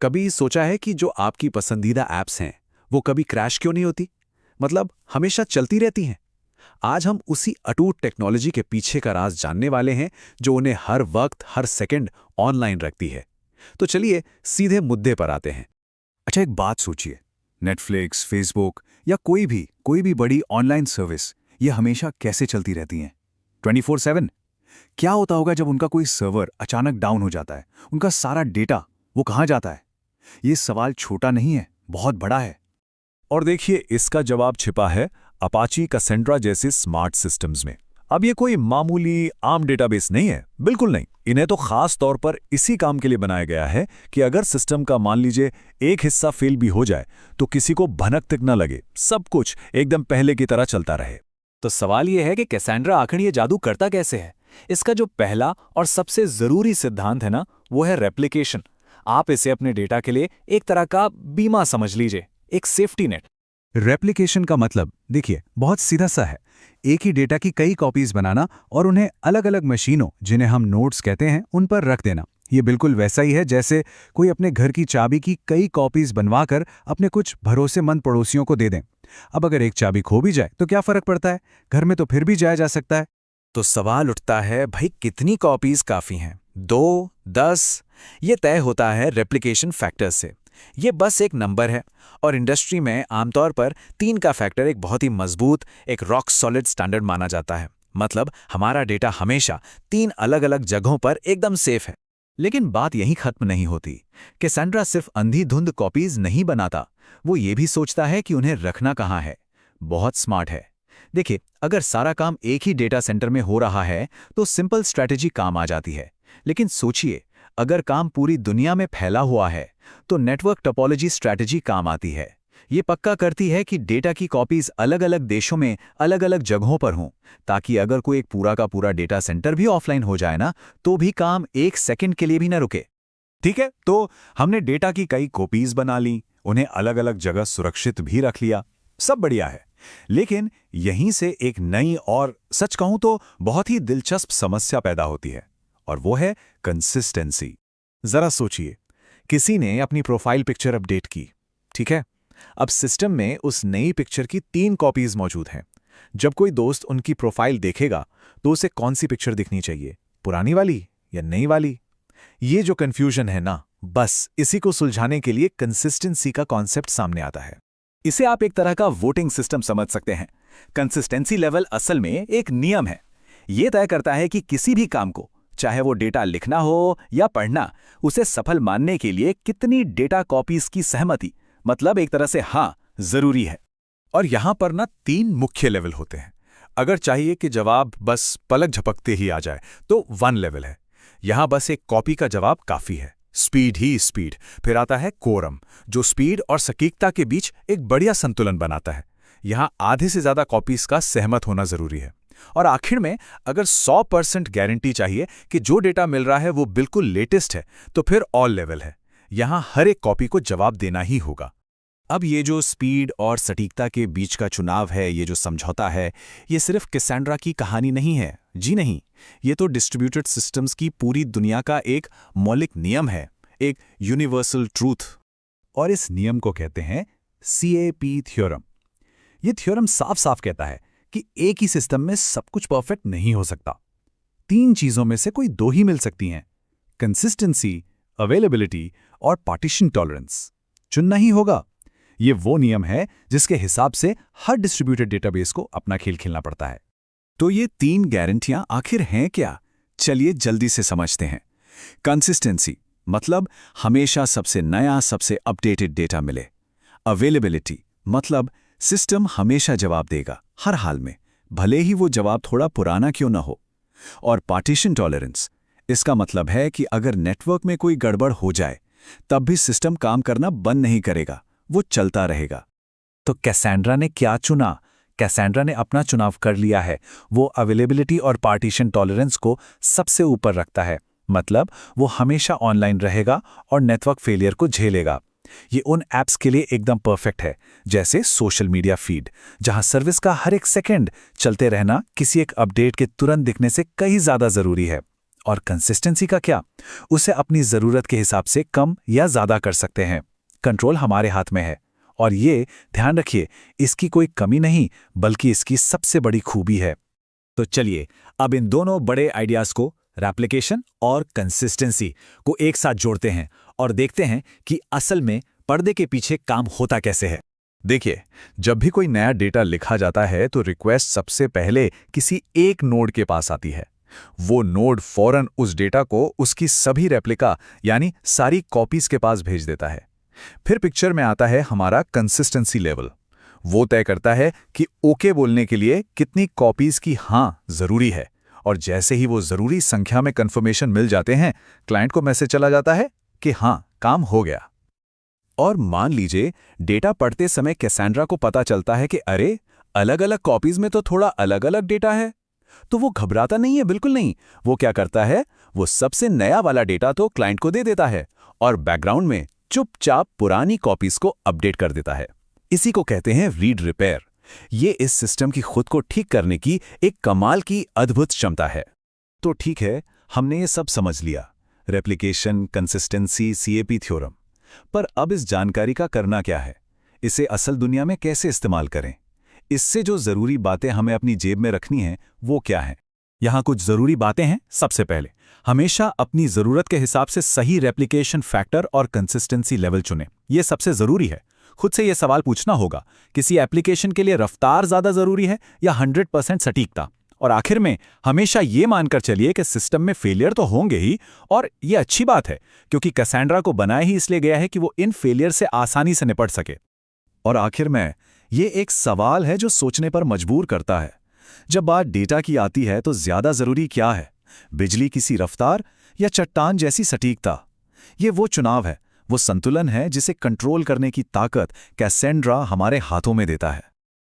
कभी सोचा है कि जो आपकी पसंदीदा ऐप्स हैं, वो कभी क्रैश क्यों नहीं होती? मतलब हमेशा चलती रहती हैं। आज हम उसी अटूट टेक्नोलॉजी के पीछे का राज जानने वाले हैं, जो उन्हें हर वक्त, हर सेकंड ऑनलाइन रखती है। तो चलिए सीधे मुद्दे पर आते हैं। अच्छा, एक बात सोचिए। नेटफ्लिक्स, फेसबुक या कोई भी बड़ी ऑनलाइन सर्विस, ये हमेशा कैसे चलती रहती हैं? 24/7। क्या होता होगा जब उनका कोई सर्वर अचानक डाउन हो जाता है? उनका सारा डेटा वो कहाँ जाता है? ये सवाल छोटा नहीं है, बहुत बड़ा है। और देखिए, इसका जवाब छिपा है अपाची कैसेंड्रा जैसे स्मार्ट सिस्टम्स में। अब ये कोई मामूली आम डेटाबेस नहीं है, बिल्कुल नहीं। इन्हें तो खास तौर पर इसी काम के लिए बनाया गया है कि अगर सिस्टम का मान लीजिए एक हिस्सा फेल भी हो जाए तो किसी को भनक तक न लगे, सब कुछ एकदम पहले की तरह चलता रहे। तो सवाल यह है कि कैसेंड्रा आखिर ये जादू करता कैसे है? इसका जो पहला और सबसे जरूरी सिद्धांत है ना, वो है रेप्लिकेशन। आप इसे अपने डेटा के लिए एक तरह का बीमा समझ लीजिए, एक सेफ्टी नेट। रेप्लिकेशन का मतलब देखिए बहुत सीधा सा है। एक ही डेटा की कई कॉपीज बनाना और उन्हें अलग अलग मशीनों, जिन्हें हम नोड्स कहते हैं, उन पर रख देना। ये बिल्कुल वैसा ही है जैसे कोई अपने घर की चाबी की कई कॉपीज बनवाकर अपने कुछ भरोसेमंद पड़ोसियों को दे दें। अब अगर एक चाबी खो भी जाए तो क्या फर्क पड़ता है, घर में तो फिर भी जाया जा सकता है। तो सवाल उठता है, भाई कितनी कॉपीज काफी हैं? 2, 10? ये तय होता है रेप्लिकेशन फैक्टर से। ये बस एक नंबर है और इंडस्ट्री में आमतौर पर 3 का फैक्टर एक बहुत ही मजबूत, एक रॉक सॉलिड स्टैंडर्ड माना जाता है। मतलब हमारा डेटा हमेशा 3 अलग अलग जगहों पर एकदम सेफ है। लेकिन बात यहीं खत्म नहीं होती। कैसेंड्रा सिर्फ अंधाधुंध कॉपीज नहीं बनाता, वो ये भी सोचता है कि उन्हें रखना कहाँ है। बहुत स्मार्ट है। देखिए, अगर सारा काम एक ही डेटा सेंटर में हो रहा है तो सिंपल स्ट्रैटेजी काम आ जाती है। लेकिन सोचिए, अगर काम पूरी दुनिया में फैला हुआ है तो नेटवर्क टोपोलॉजी स्ट्रैटेजी काम आती है। ये पक्का करती है कि डेटा की कॉपीज अलग अलग देशों में अलग अलग जगहों पर हों, ताकि अगर कोई एक पूरा का पूरा डेटा सेंटर भी ऑफलाइन हो जाए ना, तो भी काम एक सेकंड के लिए भी ना रुके। ठीक है, तो हमने डेटा की कई कॉपीज बना ली, उन्हें अलग अलग जगह सुरक्षित भी रख लिया, सब बढ़िया है। लेकिन यहीं से एक नई और सच कहूं तो बहुत ही दिलचस्प समस्या पैदा होती है, और वो है कंसिस्टेंसी। जरा सोचिए, किसी ने अपनी प्रोफाइल पिक्चर अपडेट की, ठीक है? अब सिस्टम में उस नई पिक्चर की 3 कॉपीज मौजूद हैं। जब कोई दोस्त उनकी प्रोफाइल देखेगा तो उसे कौन सी पिक्चर दिखनी चाहिए, पुरानी वाली या नई वाली? ये जो कंफ्यूजन है ना, बस इसी को सुलझाने के लिए कंसिस्टेंसी का कॉन्सेप्ट सामने आता है। इसे आप एक तरह का वोटिंग सिस्टम समझ सकते हैं। कंसिस्टेंसी लेवल असल में एक नियम है। ये तय करता है कि किसी भी काम को, चाहे वो डेटा लिखना हो या पढ़ना, उसे सफल मानने के लिए कितनी डेटा कॉपीज की सहमति, मतलब एक तरह से हाँ, जरूरी है। और यहां पर ना 3 मुख्य लेवल होते हैं। अगर चाहिए कि जवाब बस पलक झपकते ही आ जाए तो 1 लेवल है। यहां बस एक कॉपी का जवाब काफी है, स्पीड ही स्पीड। फिर आता है कोरम, जो स्पीड और सटीकता के बीच एक बढ़िया संतुलन बनाता है। यहां आधे से ज्यादा कॉपीज का सहमत होना जरूरी है। और आखिर में अगर 100% गारंटी चाहिए कि जो डेटा मिल रहा है वो बिल्कुल लेटेस्ट है, तो फिर ऑल लेवल है। यहां हर एक कॉपी को जवाब देना ही होगा। अब ये जो स्पीड और सटीकता के बीच का चुनाव है, ये जो समझौता है, ये सिर्फ कैसेंड्रा की कहानी नहीं है। जी नहीं, ये तो डिस्ट्रीब्यूटेड सिस्टम्स की पूरी दुनिया का एक मौलिक नियम है, एक यूनिवर्सल ट्रूथ। और इस नियम को कहते हैं CAP थ्योरम। ये थ्योरम साफ साफ कहता है कि एक ही सिस्टम में सब कुछ परफेक्ट नहीं हो सकता। 3 चीजों में से कोई 2 ही मिल सकती हैं, कंसिस्टेंसी, अवेलेबिलिटी और पार्टीशन टॉलरेंस। चुनना ही होगा। ये वो नियम है जिसके हिसाब से हर डिस्ट्रीब्यूटेड डेटाबेस को अपना खेल खेलना पड़ता है। तो ये 3 गारंटियां आखिर हैं क्या? चलिए जल्दी से समझते हैं। कंसिस्टेंसी मतलब हमेशा सबसे नया, सबसे अपडेटेड डेटा मिले। अवेलेबिलिटी मतलब सिस्टम हमेशा जवाब देगा, हर हाल में, भले ही वो जवाब थोड़ा पुराना क्यों ना हो। और पार्टीशन टॉलरेंस, इसका मतलब है कि अगर नेटवर्क में कोई गड़बड़ हो जाए तब भी सिस्टम काम करना बंद नहीं करेगा, वो चलता रहेगा। तो कैसेंड्रा ने क्या चुना? कैसेंड्रा ने अपना चुनाव कर लिया है। वो अवेलेबिलिटी और पार्टीशन टॉलरेंस को सबसे ऊपर रखता है। मतलब वो हमेशा ऑनलाइन रहेगा और नेटवर्क फेलियर को झेलेगा। ये उन ऐप्स के लिए एकदम परफेक्ट है, जैसे सोशल मीडिया फीड, जहां सर्विस का हर एक सेकंड चलते रहना किसी एक अपडेट के तुरंत दिखने से कहीं ज्यादा जरूरी है। और कंसिस्टेंसी का क्या? उसे अपनी ज़रूरत के हिसाब से कम या ज़्यादा कर सकते हैं। कंट्रोल हमारे हाथ में है। और ये ध्यान रखिए, इसकी कोई कमी नहीं बल्कि इसकी सबसे बड़ी खूबी है। तो चलिए अब इन दोनों बड़े आइडियाज को, रेप्लिकेशन और कंसिस्टेंसी को एक साथ जोड़ते हैं और देखते हैं कि असल में पर्दे के पीछे काम होता कैसे है। देखिए, जब भी कोई नया डेटा लिखा जाता है तो रिक्वेस्ट सबसे पहले किसी एक नोड के पास आती है। वो नोड फौरन उस डेटा को उसकी सभी रेप्लिका यानी सारी कॉपीज के पास भेज देता है। फिर पिक्चर में आता है हमारा कंसिस्टेंसी लेवल। वो तय करता है कि ओके बोलने के लिए कितनी कॉपीज की हाँ जरूरी है, और जैसे ही वो जरूरी संख्या में कंफर्मेशन मिल जाते हैं, क्लाइंट को मैसेज चला जाता है कि हाँ, काम हो गया। और मान लीजिए डेटा पढ़ते समय कैसेंड्रा को पता चलता है कि अरे, अलग अलग कॉपीज में तो थोड़ा अलग अलग डेटा है। तो वो घबराता नहीं है, बिल्कुल नहीं। वो क्या करता है, वो सबसे नया वाला डेटा तो क्लाइंट को दे देता है और बैकग्राउंड में चुपचाप पुरानी कॉपीज को अपडेट कर देता है। इसी को कहते हैं रीड रिपेयर। ये इस सिस्टम की खुद को ठीक करने की एक कमाल की अद्भुत क्षमता है। तो ठीक है, हमने ये सब समझ लिया, रेप्लिकेशन, कंसिस्टेंसी, सीएपी थ्योरम। पर अब इस जानकारी का करना क्या है? इसे असल दुनिया में कैसे इस्तेमाल करें? इससे जो जरूरी बातें हमें अपनी जेब में रखनी हैं, वो क्या हैं? यहाँ कुछ जरूरी बातें हैं। सबसे पहले, हमेशा अपनी जरूरत के हिसाब से सही रेप्लिकेशन फैक्टर और कंसिस्टेंसी लेवल चुनें। यह सबसे जरूरी है। खुद से यह सवाल पूछना होगा, किसी एप्लीकेशन के लिए रफ्तार ज्यादा जरूरी है या 100% सटीकता? और आखिर में हमेशा ये मानकर चलिए कि सिस्टम में फेलियर तो होंगे ही, और ये अच्छी बात है क्योंकि कैसेंड्रा को बनाया ही इसलिए गया है कि वो इन फेलियर से आसानी से निपट सके। और आखिर में ये एक सवाल है जो सोचने पर मजबूर करता है। जब बात डेटा की आती है तो ज्यादा जरूरी क्या है, बिजली किसी रफ्तार या चट्टान जैसी सटीकता? ये वो चुनाव है, वो संतुलन है जिसे कंट्रोल करने की ताकत कैसेंड्रा हमारे हाथों में देता है।